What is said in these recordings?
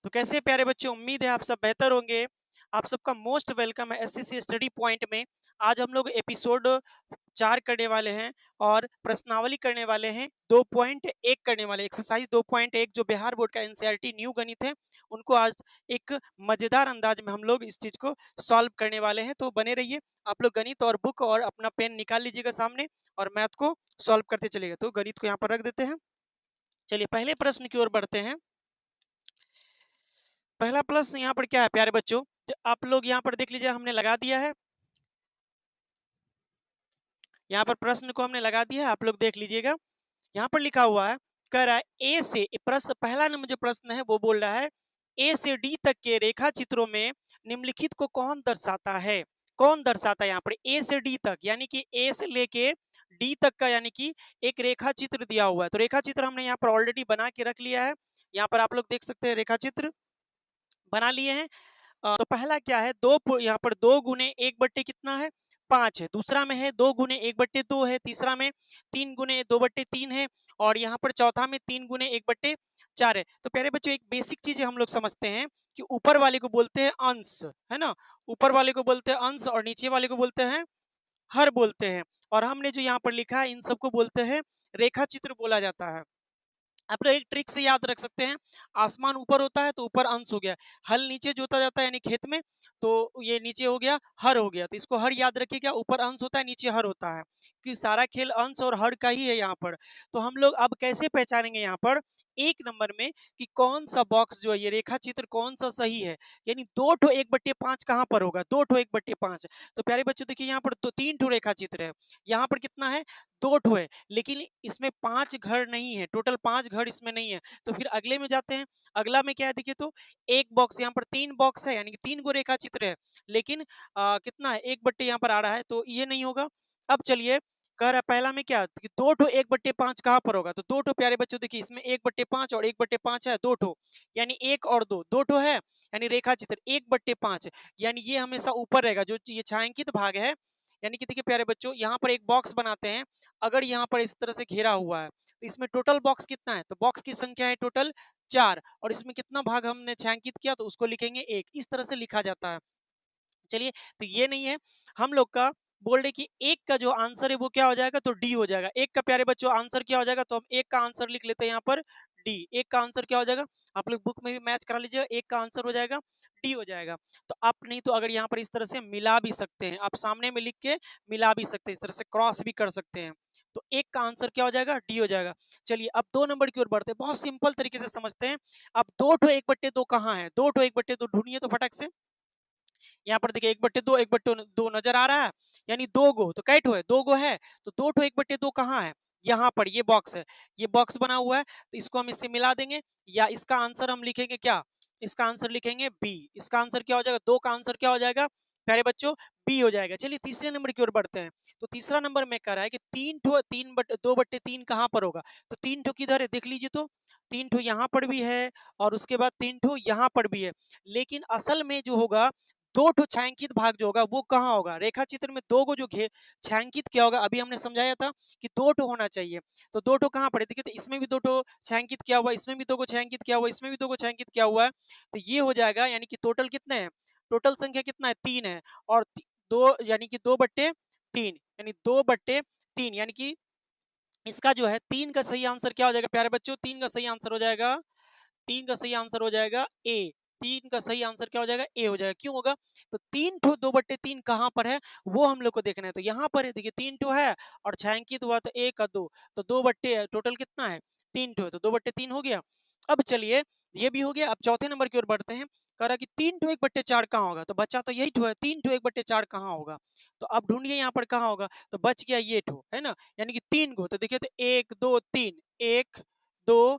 तो कैसे प्यारे बच्चों, उम्मीद है आप सब बेहतर होंगे। आप सबका मोस्ट वेलकम है एससीसी स्टडी पॉइंट में। आज हम लोग एपिसोड 4 करने वाले हैं और प्रश्नावली करने वाले हैं 2.1 करने वाले, एक्सरसाइज 2.1 जो बिहार बोर्ड का एनसीईआरटी न्यू गणित है, उनको आज एक मजेदार अंदाज में हम लोग इस चीज को सॉल्व करने वाले हैं। तो बने रहिए, आप लोग गणित और बुक और अपना पेन निकाल लीजिएगा सामने और मैथ को सॉल्व करते चलिएगा। तो गणित को यहाँ पर रख देते हैं। चलिए पहले प्रश्न की ओर बढ़ते हैं। पहला प्रश्न यहाँ पर क्या है प्यारे बच्चों, तो आप लोग यहाँ पर देख लीजिए, हमने लगा दिया है। यहाँ पर प्रश्न को हमने लगा दिया है, आप लोग देख लीजिएगा। यहाँ पर लिखा हुआ है, कह रहा है ए से प्रश्न, पहला नंबर जो प्रश्न है वो बोल रहा है ए से डी तक के रेखा चित्रों में निम्नलिखित को कौन दर्शाता है। कौन दर्शाता है यहाँ पर ए से डी तक, यानी कि ए से लेके डी तक का, यानी कि एक रेखा चित्र दिया हुआ है। तो रेखा चित्र हमने यहाँ पर ऑलरेडी बना के रख लिया है। यहाँ पर आप लोग देख सकते हैं रेखा चित्र बना लिए हैं। तो पहला क्या है, यहाँ पर 2 गुने 1 बट्टे कितना है, 5 है। दूसरा में है 2 गुने 1 बट्टे 2 है। तीसरा में 3 गुने 2 बट्टे 3 है। और यहाँ पर चौथा में 3 गुने 1 बट्टे 4 है। तो प्यारे बच्चों, एक बेसिक चीज हम लोग समझते हैं कि ऊपर वाले को बोलते हैं अंश, है ना। ऊपर वाले को बोलते हैं अंश और नीचे वाले को बोलते हैं हर बोलते हैं। और हमने जो यहाँ पर लिखा है इन सबको बोलते हैं रेखा चित्र बोला जाता है। आप लोग एक ट्रिक से याद रख सकते हैं, आसमान ऊपर होता है तो ऊपर अंश हो गया, हल नीचे जोता जाता है यानी खेत में, तो ये नीचे हो गया हर हो गया। तो इसको हर याद रखिएगा, ऊपर अंश होता है नीचे हर होता है, कि सारा खेल अंश और हर का ही है यहाँ पर। तो हम लोग अब कैसे पहचानेंगे यहाँ पर एक नंबर में कि कौन सा बॉक्स जो है ये रेखा चित्र कौन सा सही है, यानी 2 ठो 1 बट्टे 5 कहाँ पर होगा, 2 ठो 1 बट्टे 5। तो प्यारे बच्चों देखिए, यहाँ पर तो 3 ठो रेखा चित्र है, यहाँ पर कितना है 2 ठो है, लेकिन इसमें 5 घर नहीं है, टोटल 5 घर इसमें नहीं है। तो फिर अगले में जाते हैं, अगला में क्या है देखिए, तो एक बॉक्स, यहाँ पर 3 बॉक्स है, यानी कि 3 गो रेखा चित्र है, लेकिन कितना है 1 बट्टे यहाँ पर आ रहा है, तो ये नहीं होगा। अब चलिए, कह रहा है पहला में क्या कि 2 ठो 1 बट्टे 5 कहाँ पर होगा, तो 2 ठो प्यारे बच्चों देखिए, इसमें 1 बट्टे 5 और 1 बट्टे 5 है, 2 ठो, यानी 1 और 2, 2 ठो है, यानी रेखा चित्र 1 बट्टे 5, यानी ये हमेशा ऊपर रहेगा, जो ये छायांकित भाग है। यानी कि देखिए प्यारे बच्चों, यहाँ पर एक बॉक्स बनाते हैं, अगर यहाँ पर इस तरह से घेरा हुआ है, तो इसमें टोटल बॉक्स कितना है, तो बॉक्स की संख्या है टोटल 4, और इसमें कितना भाग हमने छायांकित किया, तो उसको लिखेंगे 1, इस तरह से लिखा जाता है। चलिए, तो ये नहीं है, हम लोग का बोल रहे कि एक का जो आंसर है वो क्या हो जाएगा, तो डी हो जाएगा। एक का प्यारे बच्चों आंसर क्या हो जाएगा, तो हम एक का आंसर लिख लेते हैं यहाँ पर डी। एक का आंसर क्या हो जाएगा, आप लोग बुक में भी मैच करा लीजिएगा, एक का आंसर हो जाएगा डी हो जाएगा। तो आप नहीं तो अगर यहाँ पर इस तरह से मिला भी सकते हैं, आप सामने में लिख के मिला भी सकते हैं, इस तरह से क्रॉस भी कर सकते हैं। तो एक का आंसर क्या हो जाएगा, डी हो जाएगा। चलिए अब 2 नंबर की ओर बढ़ते हैं, बहुत सिंपल तरीके से समझते हैं। अब 2 ठो 1 बट्टे 2 कहाँ है, 2 ठो 1 बट्टे 2 ढूंढिए तो फटक से। यहाँ पर देखिए 1 बट्टे 2 नजर आ रहा है, यानी 2 गो, तो कै ठो है, 2 गो है। तो 2 ठो 1 बट्टे 2 कहाँ है, यहाँ पर ये बॉक्स है, ये बॉक्स बना हुआ है, तो इसको हम इससे मिला देंगे, या इसका आंसर हम लिखेंगे क्या, इसका आंसर लिखेंगे बी। इसका आंसर क्या हो जाएगा, 2 का आंसर क्या हो जाएगा प्यारे बच्चों, बी हो जाएगा। चलिए तीसरे नंबर की ओर बढ़ते हैं। तो तीसरा नंबर में कह रहा है कि 2 बट्टे 3 कहाँ पर होगा, तो 3 ठो किधर है देख लीजिए, तो 3 ठो यहाँ पर भी है और उसके बाद 3 ठो यहाँ पर भी है, लेकिन असल में जो होगा 2 ठो छायांकित भाग जो होगा वो कहाँ होगा, रेखा चित्र में 2 गो जो घे छायांकित किया होगा, अभी हमने समझाया था कि 2 ठो होना चाहिए। तो 2 ठो कहाँ पर है देखिए, तो इसमें भी 2 ठो छायांकित किया हुआ, इसमें भी 2 गो छायांकित किया हुआ, इसमें भी 2 गो छायांकित किया हुआ है। तो ये हो जाएगा, यानी कि टोटल कितने हैं, टोटल संख्या कितना है 3 है, और दो यानी कि 2 बट्टे 3, यानी 2 बट्टे 3, यानी कि इसका जो है 3 का सही आंसर क्या हो जाएगा प्यारे बच्चों, 3 का सही आंसर हो जाएगा, 3 का सही आंसर हो जाएगा ए। 3 का सही आंसर क्या हो जाएगा, ए हो जाएगा। क्यों होगा, तो 3 ठो 2 बट्टे 3 कहाँ पर है वो हम लोग को देखना है। तो यहाँ पर है देखिए 3 ठो है और छायांकित हुआ तो 1 और 2, तो 2 बट्टे टोटल कितना है 3 ठो है, तो 2 बट्टे 3 हो गया। अब चलिए, ये भी हो गया। अब चौथे नंबर की ओर बढ़ते हैं। कह रहा है कि 3 ठो 1 बट्टे 4 कहाँ होगा, तो बचा तो यही ठो है, 3 ठो 1 बट्टे 4 कहाँ होगा, तो अब ढूंढिए यहाँ पर कहाँ होगा, तो बच गया ये ठो, है ना, यानी कि 3 गो। तो देखिए, तो 1 2 3, 1 2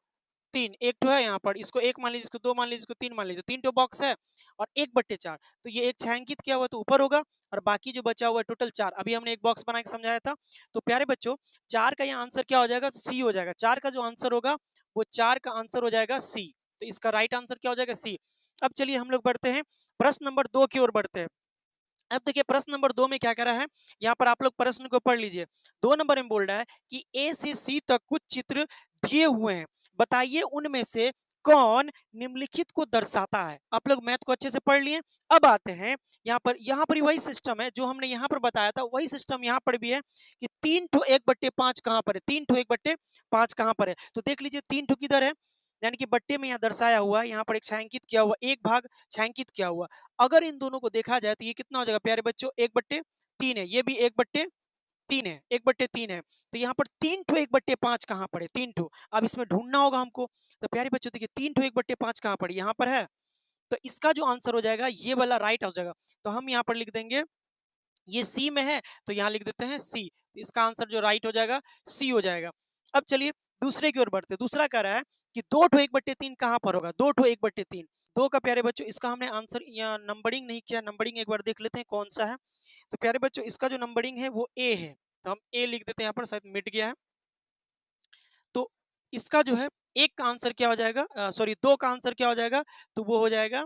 3, एक ठो है यहाँ पर, इसको 1 मान लीजिए, इसको 2 मान लीजिए, इसको 3 मान लीजिए, 3 ठो बॉक्स है और 1 बट्टे 4, तो ये एक छायांकित किया हुआ तो ऊपर होगा, और बाकी जो बचा हुआ है टोटल 4, अभी हमने एक बॉक्स बना के समझाया था। तो प्यारे बच्चों, 4 का यहाँ आंसर क्या हो जाएगा, सी हो जाएगा। 4 का जो आंसर होगा वो 4 का आंसर हो जाएगा सी, तो इसका राइट आंसर क्या हो जाएगा, सी। अब चलिए हम लोग बढ़ते हैं, प्रश्न नंबर 2 की ओर बढ़ते हैं। अब देखिए प्रश्न नंबर 2 में क्या कह रहा है, यहाँ पर आप लोग प्रश्न को पढ़ लीजिए। 2 नंबर में बोल रहा है कि ए से सी तक कुछ चित्र दिए हुए हैं, बताइए उनमें से कौन निम्नलिखित को दर्शाता है। आप लोग मैथ को अच्छे से पढ़ लिए। अब आते हैं यहाँ पर वही सिस्टम है जो हमने यहाँ पर बताया था, वही सिस्टम यहाँ पर भी है कि 3 ठो 1/5 कहाँ पर है, 3 ठो 1/5 कहाँ पर है। तो देख लीजिए 3 ठो किधर है, यानी कि बट्टे में यहाँ दर्शाया हुआ है, यहाँ पर एक छायांकित किया हुआ, एक भाग छायांकित किया हुआ। अगर इन दोनों को देखा जाए तो ये कितना हो जाएगा प्यारे बच्चों, 1/3 है, ये भी 1/3 है, 1/3 है। तो यहाँ पर 3 ठो 1/5 कहाँ पर है, 3 ठो। अब इसमें ढूंढना होगा हमको। तो प्यारे बच्चों देखिए 3 ठो 1/5 कहाँ पर है, यहाँ पर है। तो इसका जो आंसर हो जाएगा ये वाला राइट हो जाएगा। तो हम यहाँ पर लिख देंगे, ये सी में है तो यहाँ लिख देते हैं सी। इसका आंसर जो राइट हो जाएगा सी हो जाएगा। अब चलिए दूसरे की ओर बढ़ते हैं। दूसरा कह रहा है कि 2 ठो 1/3 कहाँ पर होगा, 2 ठो 1/3, 2 का प्यारे बच्चों इसका हमने आंसर यहाँ नंबरिंग नहीं किया, नंबरिंग एक बार देख लेते हैं कौन सा है। तो प्यारे बच्चों इसका जो नंबरिंग है वो ए है, तो हम ए लिख देते हैं, यहाँ पर शायद मिट गया है। तो इसका जो है एक का आंसर क्या हो जाएगा, सॉरी 2 का आंसर क्या हो जाएगा, तो वो हो जाएगा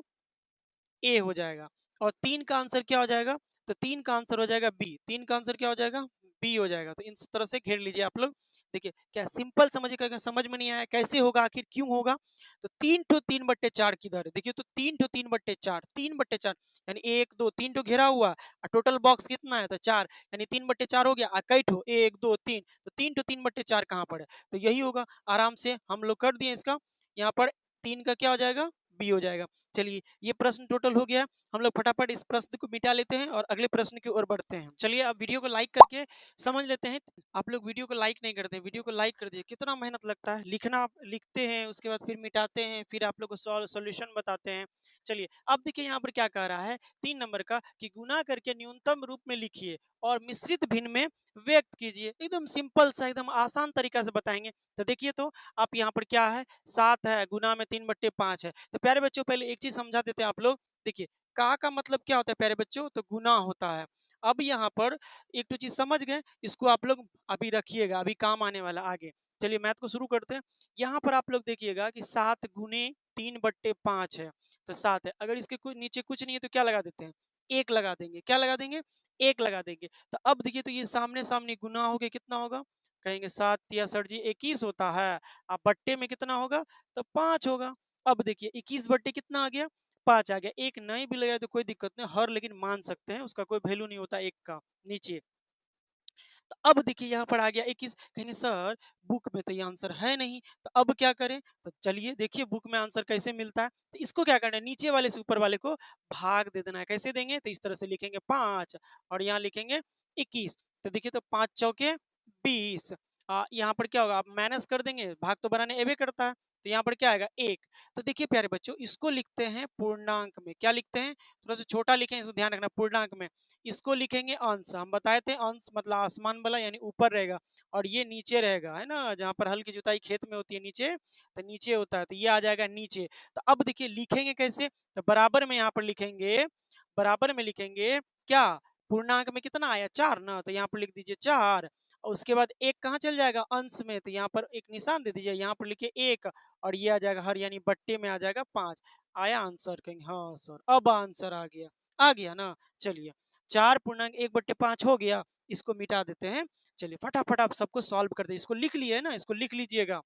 ए हो जाएगा। और 3 का आंसर क्या हो जाएगा, तो 3 का आंसर हो जाएगा बी, 3 का आंसर क्या हो जाएगा, बी हो जाएगा। तो इस तरह से घेर लीजिए आप लोग। देखिए क्या सिंपल समझिए, समझ में नहीं आया कैसे होगा, आखिर क्यों होगा। तो 3 ठो 3/4 किधर है, देखिए तो 3 ठो 3/4, 3/4 यानी 1 2 3 ठो घेरा हुआ, टोटल बॉक्स कितना है तो 4, यानी 3/4 हो गया। कई ठो 1 2 3, तो 3 ठो 3/4 कहाँ पर है, तो यही होगा। आराम से हम लोग कर दिए इसका, यहाँ पर 3 का क्या हो जाएगा, बी हो जाएगा। चलिए ये प्रश्न टोटल हो गया। हम लोग फटाफट इस प्रश्न को मिटा लेते हैं और अगले प्रश्न की ओर बढ़ते हैं। चलिए अब वीडियो को लाइक करके समझ लेते हैं। आप लोग वीडियो को लाइक नहीं करते, वीडियो को लाइक कर दिए, कितना मेहनत लगता है लिखना, आप लिखते हैं उसके बाद फिर मिटाते हैं, फिर आप लोग को सॉल्यूशन बताते हैं। चलिए अब देखिए यहाँ पर क्या कह रहा है 3 नंबर का, कि गुना करके न्यूनतम रूप में लिखिए और मिश्रित भिन्न में व्यक्त कीजिए। एकदम सिंपल सा, एकदम आसान तरीका से बताएंगे। तो देखिए तो आप यहाँ पर क्या है, 7 है गुना में 3/5 है। तो प्यारे बच्चों पहले एक चीज समझा देते हैं आप लोग। देखिए का मतलब क्या होता है प्यारे बच्चों, तो गुना होता है। अब यहाँ पर एक तो चीज समझ गए, इसको आप लोग अभी रखिएगा, अभी काम आने वाला आगे। चलिए मैथ को शुरू करते हैं। यहाँ पर आप लोग देखिएगा कि 7 गुने 3/5 है, तो 7 है। अगर इसके कुछ नीचे कुछ नहीं है तो क्या लगा देते हैं, एक लगा देंगे। क्या लगा देंगे, एक लगा देंगे। तो अब देखिए तो ये सामने सामने गुना हो गया, कितना होगा, कहेंगे 7 या सर जी 21 होता है। अब बट्टे में कितना होगा, तो 5 होगा। अब देखिए 21 बट्टे कितना आ गया, 5 आ गया। एक नहीं भी लगाए तो कोई दिक्कत नहीं, हर लेकिन मान सकते हैं, उसका कोई वैल्यू नहीं होता एक का नीचे। तो अब देखिए यहाँ पर आ गया 21, कहेंगे सर बुक में तो ये आंसर है नहीं, तो अब क्या करें। तो चलिए देखिए बुक में आंसर कैसे मिलता है। तो इसको क्या करना है, नीचे वाले से ऊपर वाले को भाग दे देना है। कैसे देंगे, तो इस तरह से लिखेंगे 5 और यहाँ लिखेंगे 21। तो देखिए तो 5 चौके 20। यहाँ पर क्या होगा, आप माइनस कर देंगे, भाग तो बनाने एवे करता है। तो यहाँ पर क्या आएगा, 1। तो देखिए प्यारे बच्चों इसको लिखते हैं पूर्णांक में। क्या लिखते हैं, थोड़ा सा छोटा लिखें, इसको ध्यान रखना, पूर्णांक में। इसको लिखेंगे अंश, हम बताए थे अंश मतलब आसमान वाला, यानी ऊपर रहेगा और ये नीचे रहेगा, है ना, जहाँ पर हल की जुताई खेत में होती है नीचे, तो नीचे होता है, तो ये आ जाएगा नीचे। तो अब देखिए लिखेंगे कैसे, तो बराबर में यहाँ पर लिखेंगे, बराबर में लिखेंगे क्या, पूर्णांक में कितना आया 4 ना, तो यहाँ पर लिख दीजिए 4। और उसके बाद एक कहाँ चल जाएगा, अंश में, तो यहाँ पर एक निशान दे दीजिए, यहाँ पर लिखिए 1 और ये आ जाएगा हर, यानी बट्टे में आ जाएगा 5। आया आंसर, कहेंगे हाँ सर अब आंसर आ गया, आ गया ना। चलिए 4 पूर्णांक 1/5 हो गया, इसको मिटा देते हैं। चलिए फटाफट आप सबको सॉल्व कर दे, इसको लिख लिए ना, इसको लिख लीजिएगा,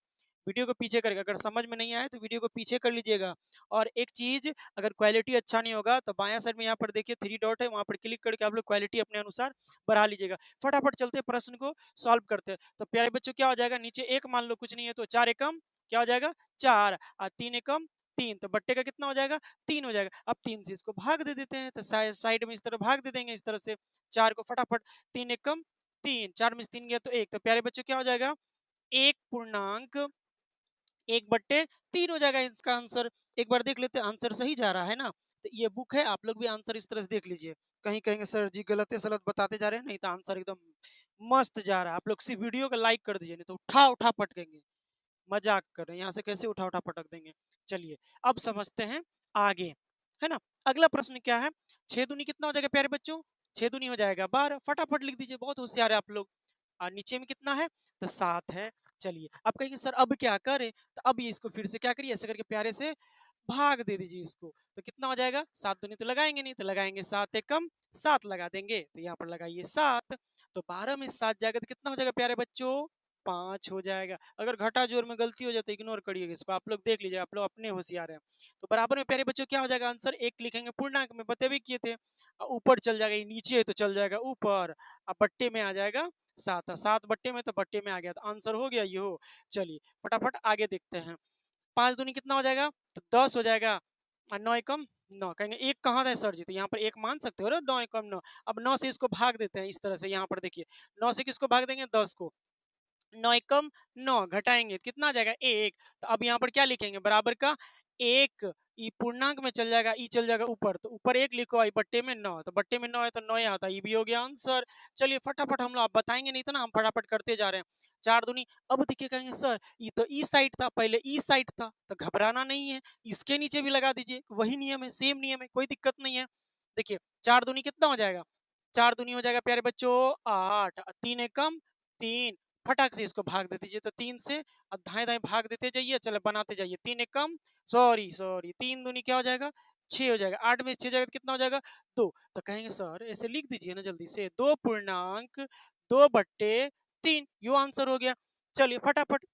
वीडियो को पीछे करके, अगर समझ में नहीं आए तो वीडियो को पीछे कर लीजिएगा। और एक चीज, अगर क्वालिटी अच्छा नहीं होगा तो बायां साइड में यहाँ पर देखिए 3 डॉट है, वहां पर क्लिक करके आप लोग क्वालिटी अपने अनुसार बढ़ा लीजिएगा। फटाफट चलते हैं प्रश्न को सॉल्व करते हैं। तो प्यारे बच्चों क्या हो जाएगा, नीचे एक मान लो कुछ नहीं है, तो 4 एकम क्या हो जाएगा 4 और 3 एकम 3, तो बट्टे का कितना हो जाएगा 3 हो जाएगा। अब 3 से इसको भाग दे देते हैं, तो साइड में इस तरह भाग दे देंगे, इस तरह से 4 को फटाफट, 3 एकम 3, 4 में से 3 गया तो 1। तो प्यारे बच्चों क्या हो जाएगा, 1/1/3 हो जाएगा इसका आंसर। एक बार देख लेते हैं आंसर सही जा रहा है ना। तो ये बुक है, आप लोग भी आंसर इस तरह से देख लीजिए। कहीं कहेंगे सर जी गलत सलत बताते जा रहे हैं, नहीं तो आंसर एकदम मस्त जा रहा है। आप लोग सिर्फ वीडियो को लाइक कर दीजिए, नहीं तो उठा उठा पटकेंगे, मजाक कर रहे हैं, यहाँ से कैसे उठा उठा पटक देंगे। चलिए अब समझते हैं आगे, है ना। अगला प्रश्न क्या है, 6 दूनी कितना हो जाएगा प्यारे बच्चों, 6 दूनी हो जाएगा 12। फटाफट लिख दीजिए, बहुत होशियार है आप लोग। और नीचे में कितना है, तो 7 है। चलिए अब कहेंगे सर अब क्या करें, तो अब ये इसको फिर से क्या करिए, ऐसे करके प्यारे से भाग दे दीजिए इसको। तो कितना हो जाएगा, 7 दूनी तो लगाएंगे नहीं, तो लगाएंगे 7 एकम 7 लगा देंगे, तो यहाँ पर लगाइए 7। तो 12 में 7 जाएगा तो कितना हो जाएगा प्यारे बच्चों, 5 हो जाएगा। अगर घटा जोड़ में गलती हो जाए तो इग्नोर करिएगा इसको, आप लोग देख लीजिए, आप लोग अपने होशियार हैं। तो बराबर में प्यारे बच्चों क्या हो जाएगा आंसर, एक लिखेंगे पूर्णांक में, बते भी किए थे। ऊपर चल जाएगा, ये नीचे है तो चल जाएगा ऊपर, अब बट्टे में आ जाएगा 7, 7 बट्टे में तो बट्टे में आ गया, तो आंसर हो गया ये हो। चलिए फटाफट आगे देखते हैं। 5 दूनी कितना हो जाएगा, तो 10 हो जाएगा। और 9 एकम 9, कहेंगे एक कहाँ था सर जी, तो यहाँ पर एक मान सकते हो ना, 9 एकम 9। अब 9 से इसको भाग देते हैं इस तरह से, यहाँ पर देखिए 9 से किसको भाग देंगे, 10 को। 9 एकम 9 घटाएंगे तो कितना आ जाएगा, एक। तो अब यहाँ पर क्या लिखेंगे, बराबर का एक, ई पूर्णांक में चल जाएगा, ई चल जाएगा ऊपर, तो ऊपर एक लिखो, आई बट्टे में 9, तो बट्टे में 9 है तो 9 आता, ये भी हो गया आंसर। चलिए फटाफट हम लोग, आप बताएंगे नहीं तो ना, हम फटाफट करते जा रहे हैं। 4 दूनी, अब देखिए कहेंगे सर ये तो ई साइड था, पहले ई साइड था, तो घबराना नहीं है, इसके नीचे भी लगा दीजिए, वही नियम है, सेम नियम है, कोई दिक्कत नहीं है। देखिए 4 दूनी कितना हो जाएगा, 4 दूनी हो जाएगा प्यारे बच्चों 8, 3 एकम 3, फटाक से इसको भाग दे दीजिए, तो 3 से अब दाएं दाएं भाग देते जाइए, चलो बनाते जाइए, 3 एकम सॉरी सॉरी 3 दूनी क्या हो जाएगा, 6 हो जाएगा, 8 में 6 जाएगा तो कितना हो जाएगा, 2। तो कहेंगे सर ऐसे लिख दीजिए ना जल्दी से, 2 पूर्णांक 2 बट्टे 3, यो आंसर हो गया। चलिए फटाफट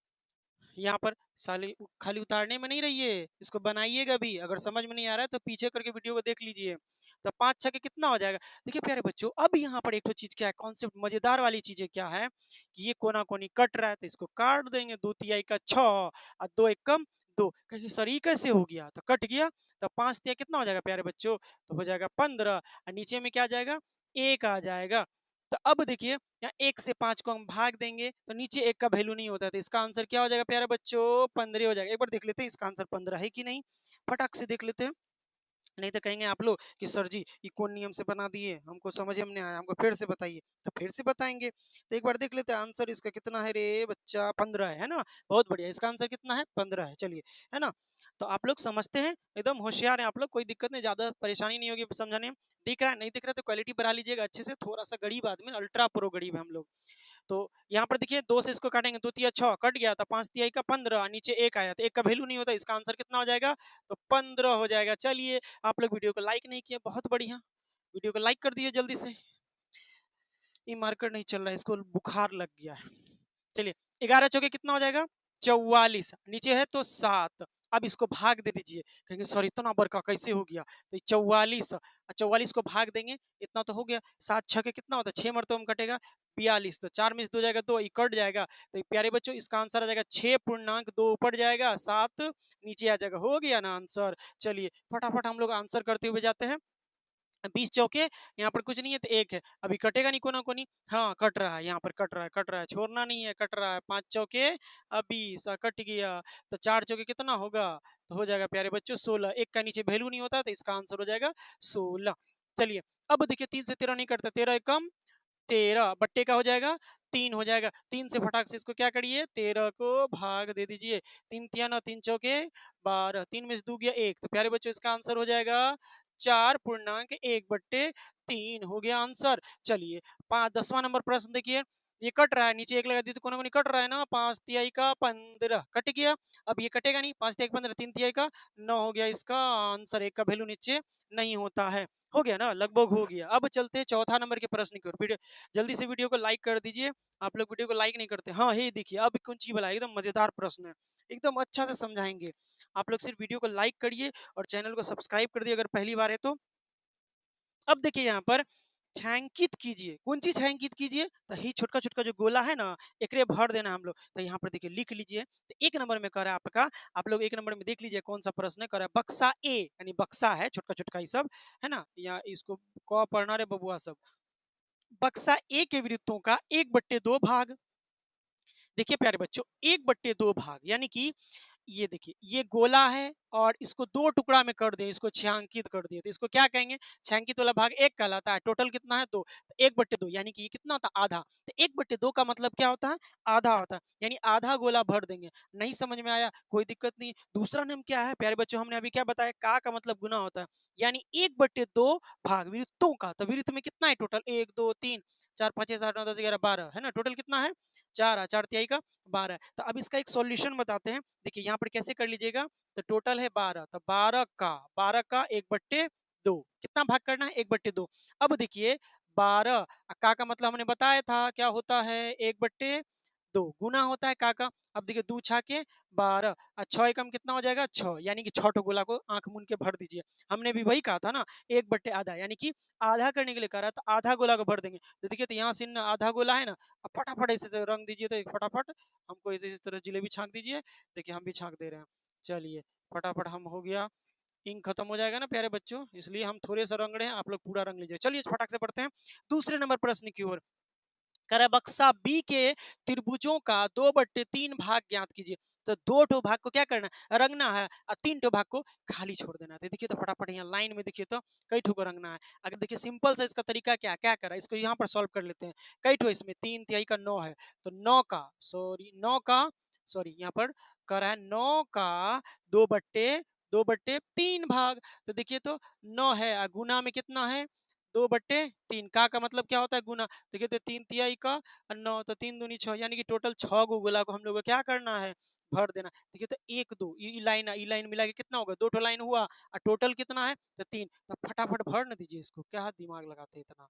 यहाँ पर साली खाली उतारने में नहीं रहिए, इसको बनाइएगा भी, अगर समझ में नहीं आ रहा है तो पीछे करके वीडियो को देख लीजिए। तो 5 छके कितना हो जाएगा, देखिए प्यारे बच्चों, अब यहाँ पर एक तो चीज क्या है, कॉन्सेप्ट मजेदार वाली चीजें क्या है कि ये कोना कोनी कट रहा है, तो इसको काट देंगे, 2 तिहाई का 6 और 2 एकम 2, कहेंगे सर ये कैसे हो गया, तो कट गया, तो 5 तिहाई कितना हो जाएगा प्यारे बच्चों, तो हो जाएगा 15, और नीचे में क्या आ जाएगा, एक आ जाएगा। तो अब देखिए यहाँ 1 से 5 को हम भाग देंगे तो नीचे 1 का वैल्यू नहीं होता है, तो इसका आंसर क्या हो जाएगा प्यारे बच्चों, 15 हो जाएगा। एक बार देख लेते हैं इसका आंसर 15 है कि नहीं, फटाक से देख लेते हैं, नहीं तो कहेंगे आप लोग कि सर जी ये कौन नियम से बना दिए, हमको समझ में नहीं आया, हमको फिर से बताइए, तो फिर से बताएंगे। तो एक बार देख लेते हैं आंसर इसका कितना है रे बच्चा, 15 है ना, बहुत बढ़िया, इसका आंसर कितना है, 15 है। चलिए, है ना, तो आप लोग समझते हैं, एकदम होशियार है आप लोग, कोई दिक्कत नहीं, ज्यादा परेशानी नहीं होगी समझाने में। दिख रहा है नहीं दिख रहा तो क्वालिटी बढ़ा लीजिएगा अच्छे से, थोड़ा सा गरीब आदमी, अल्ट्रा प्रो गरीब है हम लोग। तो यहाँ पर देखिए 2 से इसको काटेंगे, 2 तिया 6 कट गया था, 5 तिहाई का 15, नीचे 1 आया, तो 1 का वैल्यू नहीं होता, इसका आंसर कितना हो जाएगा, तो 15 हो जाएगा। चलिए, आप लोग वीडियो को लाइक नहीं किए, बहुत बढ़िया, वीडियो को लाइक कर दिए जल्दी से। ये मार्कर नहीं चल रहा है, इसको बुखार लग गया है। चलिए 11 चौके कितना हो जाएगा, 44, नीचे है तो 7, अब इसको भाग दे दीजिए, कहेंगे सर इतना बड़का कैसे हो गया, तो 44, 44 को भाग देंगे, इतना तो हो गया, 7 छके कितना होता है, 6 मरतबा में कटेगा, 42, तो 4 में से 2 जाएगा 2, ये कट जाएगा, तो प्यारे बच्चों इसका आंसर आ जाएगा 6 पूर्णांक 2 ऊपर जाएगा, 7 नीचे आ जाएगा, हो गया ना आंसर। चलिए फटाफट हम लोग आंसर करते हुए जाते हैं। 20 चौके, यहाँ पर कुछ नहीं है तो एक है, अभी कटेगा नहीं कोना कोनी, हाँ कट रहा है, यहाँ पर कट रहा है, कट रहा है, छोड़ना नहीं है, कट रहा है, 5 चौके अब 20 कट गया, तो 4 चौके कितना होगा, तो हो जाएगा प्यारे बच्चों 16, एक का नीचे वैल्यू नहीं होता तो इसका आंसर हो जाएगा 16। चलिए अब देखिए 3 से 13 नहीं करता, 13 कम 13 बट्टे का हो जाएगा 3 हो जाएगा, 3 से फटाक से इसको क्या करिए, 13 को भाग दे दीजिए, 3 तिया 9, 3 चौके 12, 3 में से 2 गया 1, तो प्यारे बच्चों इसका आंसर हो जाएगा 4 पूर्णांक 1 बट्टे 3 हो गया आंसर। चलिए 10वां नंबर प्रश्न देखिए, ये कट रहा है, नीचे एक लगा दी तो कोना कोनी कट रहा है ना, 5 तिहाई का 15 कट गया, अब ये कटेगा नहीं, 5 तिहाई का 15, 3 तिहाई का 9 हो गया, इसका आंसर, एक का वैल्यू नीचे नहीं होता है, हो गया ना, लगभग हो गया। अब चलते हैं चौथा नंबर के प्रश्न की ओर, वीडियो जल्दी से वीडियो को लाइक कर दीजिए, आप लोग वीडियो को लाइक नहीं करते, हाँ ये देखिए अब कौन चीज वाला एकदम मजेदार प्रश्न है, एकदम अच्छा से समझाएंगे, आप लोग सिर्फ वीडियो को लाइक करिए और चैनल को सब्सक्राइब कर दिए अगर पहली बार है तो। अब देखिए यहाँ पर छायांकित कीजिए, कौन चीज छायांकित कीजिए, तो ही छोटका छोटका जो गोला है ना, एकरे भर देना हम लोग, तो यहाँ पर देखिए लिख लीजिए, तो एक नंबर में कर है आपका, आप लोग एक नंबर में देख लीजिए कौन सा प्रश्न है, कर है बक्सा ए, यानी बक्सा है छोटका छोटका ये सब, है ना, या इसको क पढ़ना रे बबुआ सब, बक्सा ए के वृत्तों का 1/2 भाग, देखिए प्यारे बच्चों 1/2 भाग, यानी कि ये देखिए ये गोला है और इसको 2 टुकड़ा में कर दिए, इसको छायांकित कर दिए, तो इसको क्या कहेंगे, छायांकित वाला भाग 1 कहलाता है, टोटल कितना है 2, तो 1/2, यानी कि ये कितना होता है आधा, तो 1/2 का मतलब क्या होता है, आधा होता है, यानी आधा गोला भर देंगे। नहीं समझ में आया कोई दिक्कत नहीं, दूसरा नियम क्या है प्यारे बच्चों, हमने अभी क्या बताया, का मतलब गुना होता है, यानी 1/2 भाग वृत्तों का, तो वृत्त में कितना है टोटल, 1 2 3 4 5 6 7 8 9 10 11 12 है ना, टोटल कितना है 4 है, 4 तिहाई का 12, तो अब इसका एक सॉल्यूशन बताते हैं, देखिए यहाँ पर कैसे कर लीजिएगा, तो टोटल है 12, तो 12 का 1/2 कितना भाग करना है, 1/2। अब देखिए 12 का मतलब हमने बताया था क्या होता है, 1/2, 2 गुना होता है का। अब देखिए 2 छाके 12 और 6 एकम कितना हो जाएगा 6, यानी कि 6 ठो गोला को आंख मूंद के भर दीजिए। हमने भी वही कहा था ना, 1/आधा, यानी कि आधा करने के लिए कह रहा था, आधा गोला को भर देंगे। तो देखिए, तो यहाँ से ना आधा गोला है ना, अब फटाफट ऐसे से रंग दीजिए, तो फटाफट हमको इस तरह जलेबी छांक दीजिए। देखिए हम भी छांक दे रहे हैं। चलिए फटाफट हम हो गया, इंक खत्म हो जाएगा ना प्यारे बच्चों, इसलिए हम थोड़े सा रंग रहे हैं, आप लोग पूरा रंग लीजिए। चलिए फटाक से पढ़ते हैं दूसरे नंबर प्रश्न की ओर। कह बक्सा बी के त्रिभुजों का 2/3 भाग ज्ञात कीजिए। तो 2 ठो भाग को क्या करना है, रंगना है, और 3 ठो भाग को खाली छोड़ देना है। तो देखिए, तो फटाफट यहाँ लाइन में देखिए तो कई ठो को रंगना है। अगर देखिए सिंपल सा इसका तरीका क्या क्या करा, इसको यहाँ पर सॉल्व कर लेते हैं। कई ठो इसमें 3 तिहाई का 9 है, तो 9 का सॉरी यहाँ पर कह रहा है 9 का 2/3 भाग। तो देखिए तो 9 है, गुना में कितना है 2/3 का मतलब क्या होता है गुना। देखिए तो 3 तिहाई का 9, तो 3 दूनी 6, यानी कि टोटल 6 गो गोला को हम लोग को क्या करना है, भर देना। देखिए तो 1 2 ई लाइन मिला के कितना होगा, 2 ठो लाइन हुआ, और टोटल कितना है तो 3। तो फटाफट भर न दीजिए इसको, क्या दिमाग लगाते हैं इतना।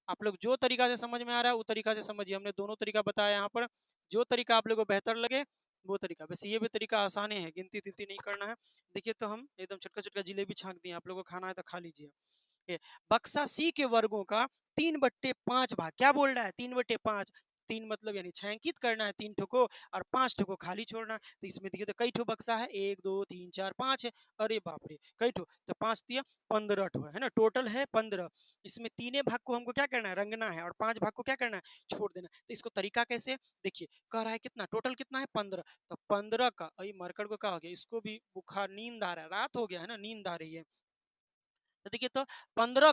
आप लोग जो तरीका से समझ में आ रहा है वो तरीका से समझिए, हमने दोनों तरीका बताया यहाँ पर, जो तरीका आप लोगों को बेहतर लगे वो तरीका। वैसे ये भी तरीका आसान है, गिनती तिनती नहीं करना है। देखिए तो हम एकदम छोटका छोटका जिलेबी छांक दिए, आप लोगों को खाना है तो खा लीजिए। बक्सा सी के वर्गों का 3/5 भाग, क्या बोल रहा है 3/5, 3 मतलब यानी छायांकित करना है 3 ठो को, और 5 ठो को खाली छोड़ना है। तो इसमें देखिए तो कई ठो बक्सा है, 1 2 3 4 5 है। अरे बाप रे, कई ठो, तो 5 तिया 15 ठो है ना, टोटल है 15। इसमें तीने भाग को हमको क्या करना है, रंगना है, और 5 भाग को क्या करना है, छोड़ देना है। तो इसको तरीका कैसे, देखिए कह रहा है कितना टोटल कितना है 15, तो 15 का अभी मरकड़ को क्या हो गया, इसको भी बुखार नींद आ रहा है, रात हो गया है ना, नींद आ रही है। तो देखिए तो 15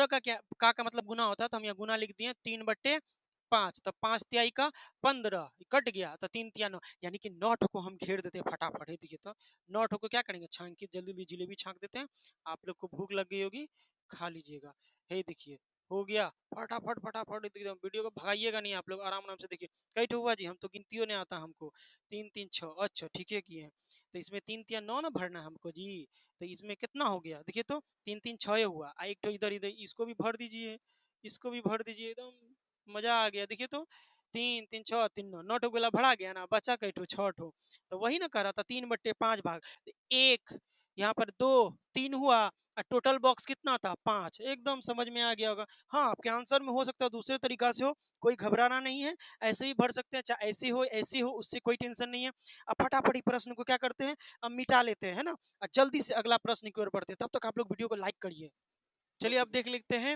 का क्या का मतलब गुना होता है, तो हम यहाँ गुना लिख दिए 3/5, तो 5 तिहाई का 15 कट गया, तो 3 तिया 9, यानी कि 9 ठो को हम घेर देते हैं फटाफट। देखिए तो 9 ठो को क्या करेंगे, छान के जल्दी जल्दी जिलेबी छांक देते हैं। आप लोग को भूख लग गई होगी, खा लीजिएगा। हे देखिए हो गया, फटाफट फटाफट एकदम, वीडियो को भगाइएगा नहीं, आप लोग आराम आराम से देखिए। कई ठो हुआ जी, हम तो गिनतियों नहीं आता हमको, 3 3 6, अच्छा ठीक है किए हैं। तो इसमें 3 तिया 9 ना भरना है हमको जी। तो इसमें कितना हो गया, देखिए तो 3 3 6 हुआ, एक तो इधर इधर इसको भी भर दीजिए, इसको भी भर दीजिए, एकदम मजा आ गया। देखिए तो 3 3 6 3 9, 9 ठो गोला भरा गया ना, बचा कई ठो 6 ठो। तो वही ना कह रहा था 3/5 भाग, एक यहाँ पर 2 3 हुआ, और टोटल बॉक्स कितना था 5, एकदम समझ में आ गया होगा। हाँ, आपके आंसर में हो सकता है दूसरे तरीका से हो, कोई घबराना नहीं है, ऐसे ही भर सकते हैं, चाहे ऐसी हो, उससे कोई टेंशन नहीं है। अब फटाफट ही प्रश्न को क्या करते हैं, अब मिटा लेते हैं, है ना, और जल्दी से अगला प्रश्न की ओर बढ़ते हैं। तब तक आप लोग वीडियो को लाइक करिए। चलिए अब देख लेते हैं,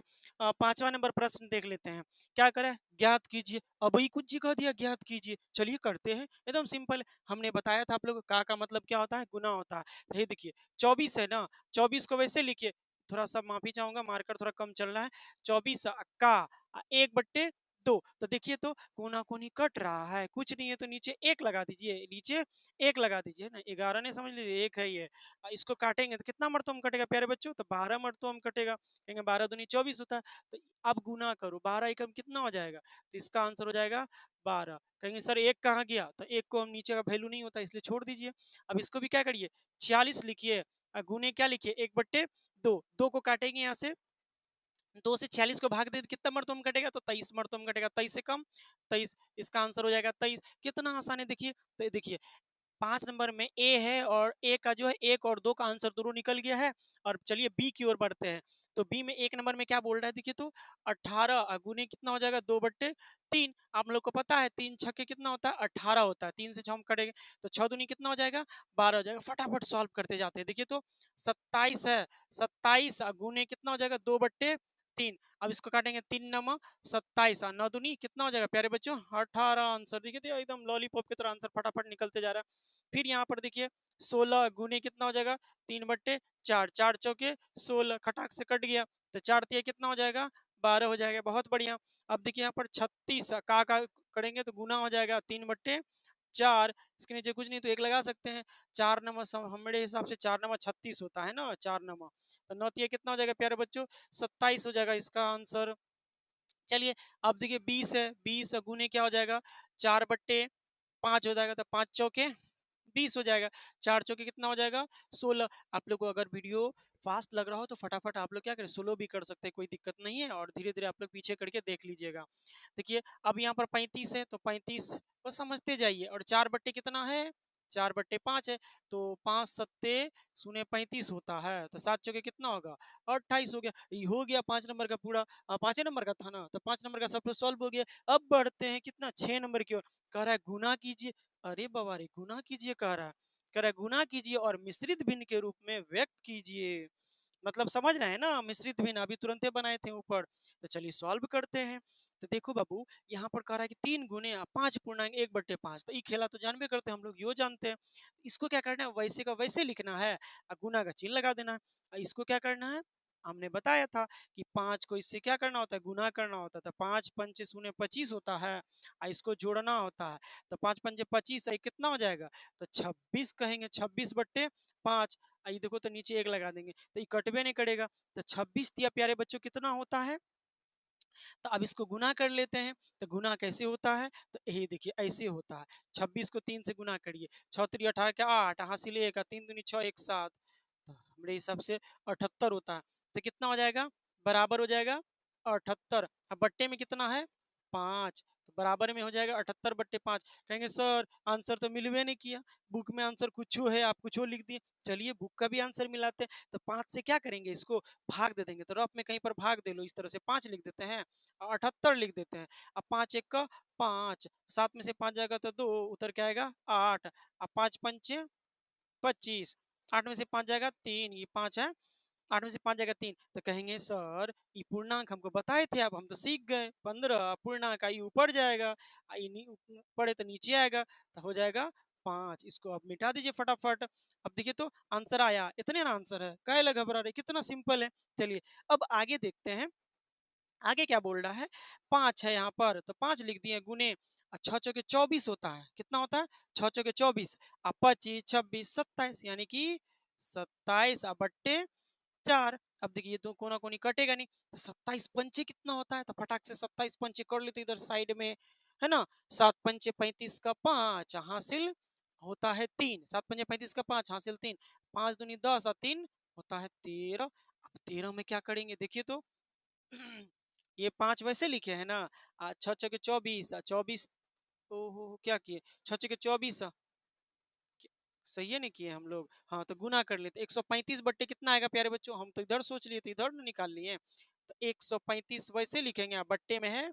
5वां नंबर प्रश्न देख लेते हैं। क्या करें, ज्ञात कीजिए। अब ही कुछ जी कह दिया ज्ञात कीजिए, चलिए करते हैं, एकदम सिंपल। हमने बताया था आप लोग का मतलब क्या होता है, गुना होता है। तो ये देखिए 24 है ना, 24 को वैसे लिखिए, थोड़ा सा माफी चाहूंगा, मार्कर थोड़ा कम चल रहा है। 24 का 1/2, तो देखिए तो कोना कोनी कट रहा है, कुछ नहीं है तो नीचे एक लगा दीजिए, नीचे एक लगा दीजिए ना, 11 नहीं समझ लीजिए, एक है ये। इसको काटेंगे तो कितना मरतबा कटेगा प्यारे बच्चों, तो 12 मरतबा कटेगा, कहेंगे 12 दूनी 24 होता है। तो अब गुना करो, 12 एकम कितना हो जाएगा, तो इसका आंसर हो जाएगा 12। कहेंगे सर एक कहाँ गया, तो एक को हम नीचे का वैल्यू नहीं होता इसलिए छोड़ दीजिए। अब इसको भी क्या करिए, 46 लिखिए, गुने क्या लिखिए 1/2, 2 को काटेंगे यहाँ से, 2 से 46 को भाग दे तो कितना मरतबा कटेगा, तो 23 मरतबा कटेगा, 23 से कम 23, इसका आंसर हो जाएगा 23। कितना आसान है देखिए। तो देखिए 5 नंबर में ए है, और ए का जो है 1 और 2 का आंसर दोनों निकल गया है। और चलिए बी की ओर बढ़ते हैं। तो बी में 1 नंबर में क्या बोल रहा है, देखिए तो 18 गुने कितना हो जाएगा 2/3। आप लोग को पता है 3 छक्के कितना होता है 18 होता है, 3 से 6 हम कटेंगे तो 6 दूनी कितना हो जाएगा 12 हो जाएगा। फटाफट सॉल्व करते जाते हैं। देखिए तो 27 है, 27 गुने कितना हो जाएगा 2/3। अब इसको काटेंगे 3 9 27, 9 दूनी कितना हो जाएगा प्यारे बच्चों 18। आंसर देखिए तो एकदम लॉलीपॉप की तरह आंसर फटाफट निकलते जा रहा है। फिर यहाँ पर देखिए 16 गुने कितना हो जाएगा 3/4, 4 चौके 16, खटाक से कट गया, तो 4 तिया कितना हो जाएगा 12 हो जाएगा, बहुत बढ़िया। अब देखिए यहाँ पर 36 का करेंगे तो गुना हो जाएगा 3/4, इसके नीचे कुछ नहीं तो एक लगा सकते हैं। 4 नंबर हमारे हिसाब से 4 नंबर 36 होता है ना, 4 नंबर, तो 9 तिया कितना हो जाएगा प्यारे बच्चों 27 हो जाएगा इसका आंसर। चलिए अब देखिए 20 है, 20 गुने क्या हो जाएगा 4/5 हो जाएगा, तो 5 चौके 20 हो जाएगा। 4 चौके कितना हो जाएगा 16। आप लोग को अगर वीडियो फास्ट लग रहा हो तो फटाफट आप लोग क्या करें स्लो भी कर सकते हैं, कोई दिक्कत नहीं है, और धीरे धीरे आप लोग पीछे करके देख लीजिएगा। देखिए अब यहाँ पर 35 है तो 35 बस समझते जाइए, और 4 बट्टे कितना है 4 बट्टे 5 है, तो 5 सत्ते शून्य 35 होता है, तो 7 चौके कितना होगा 28 हो गया। ये हो गया 5 नंबर का पूरा, 5 नंबर का था ना, तो 5 नंबर का सब सॉल्व हो गया। अब बढ़ते हैं कितना 6 नंबर की ओर, कह रहा है गुना कीजिए। अरे बाबा रे गुना कीजिए कह रहा है, कह रहा है गुना कीजिए और मिश्रित भिन्न के रूप में व्यक्त कीजिए। मतलब समझ रहे हैं ना, मिश्रित भिन्न अभी तुरंत बनाए थे ऊपर। तो चलिए सॉल्व करते हैं। तो देखो बाबू यहाँ पर कह रहा है कि 3 गुने 5 पूर्णांक 1/5, तो ये खेला तो जानबे करते हैं हम लोग, यो जानते हैं। इसको क्या करना है वैसे का वैसे लिखना है, और गुना का चिन्ह लगा देना है। और इसको क्या करना है हमने बताया था कि 5 को इससे क्या करना होता है गुना करना होता है, तो 5 पंचे शून्य 25 होता है, और इसको जोड़ना होता है। तो 5 पंचे 25 है कितना हो जाएगा, तो 26 कहेंगे, 26/5। ये देखो तो नीचे एक लगा देंगे तो ये कटबे नहीं करेगा। तो 26 दिया प्यारे बच्चों कितना होता है, तो अब इसको गुना कर लेते हैं। तो गुना कैसे होता है, तो यही देखिए ऐसे होता है। 26 को 3 से गुना करिए, 6 3 18 के 8, हासिल 1, 3 दूनी 6 1 7, तो हमारे हिसाब से 78 होता है। तो कितना हो जाएगा बराबर हो जाएगा 78। अब बट्टे में कितना है 5, तो बराबर में हो जाएगा 78/5। कहेंगे सर आंसर तो मिलवे नहीं किया, बुक में आंसर कुछ है आप कुछ लिख दिए। चलिए बुक का भी आंसर मिलाते हैं। तो 5 से क्या करेंगे इसको भाग दे देंगे, तो रफ में कहीं पर भाग दे लो, इस तरह से 5 लिख देते हैं और 78 लिख देते हैं। अब 5 एक का 5, 7 में से 5 जाएगा तो 2, उतर के आएगा 8। अब 5 पंचे 25, 8 में से 5 जाएगा 3, ये 5 है, 8 में से 5 जाएगा 3। तो कहेंगे सर ये पूर्णांक हमको बताए थे, अब हम तो सीख गए 15 पूर्णांक आई ऊपर जाएगा, ऊपर है तो नीचे आएगा, तो हो जाएगा 5। इसको अब मिटा दीजिए फटाफट। अब देखिए तो आंसर आया, इतने ना आंसर है, काहे लगा घबरा रहे, कितना सिंपल है। चलिए अब आगे देखते हैं, आगे क्या बोल रहा है 5 है यहाँ पर, तो 5 लिख दिए गुने, 6 चौके 24 होता है, कितना होता है 6 चौके 24, अब 25 26 27, यानी कि 27 बट्टे 4। अब देखिए तो कोना कोनी कटेगा नहीं, तो 27 पंचे कितना होता है, तो फटाक से 27 पंचे कर लेते इधर साइड में, है ना। 7 पंचे 35 का 5 हासिल होता है 3, 7 पंचे 35 का 5 हासिल 3, 5 दूनी 10 और 3 होता है 13। अब 13 में क्या करेंगे देखिए तो ये 5 वैसे लिखे हैं ना, 6 छके 24, 24, ओहो क्या किए 6 छके 24, सही है नहीं किए हम लोग, हाँ तो गुना कर लेते 135 बट्टे कितना आएगा प्यारे बच्चों, हम तो इधर सोच लिए थे इधर निकाल लिए। तो 135 वैसे लिखेंगे, बट्टे में है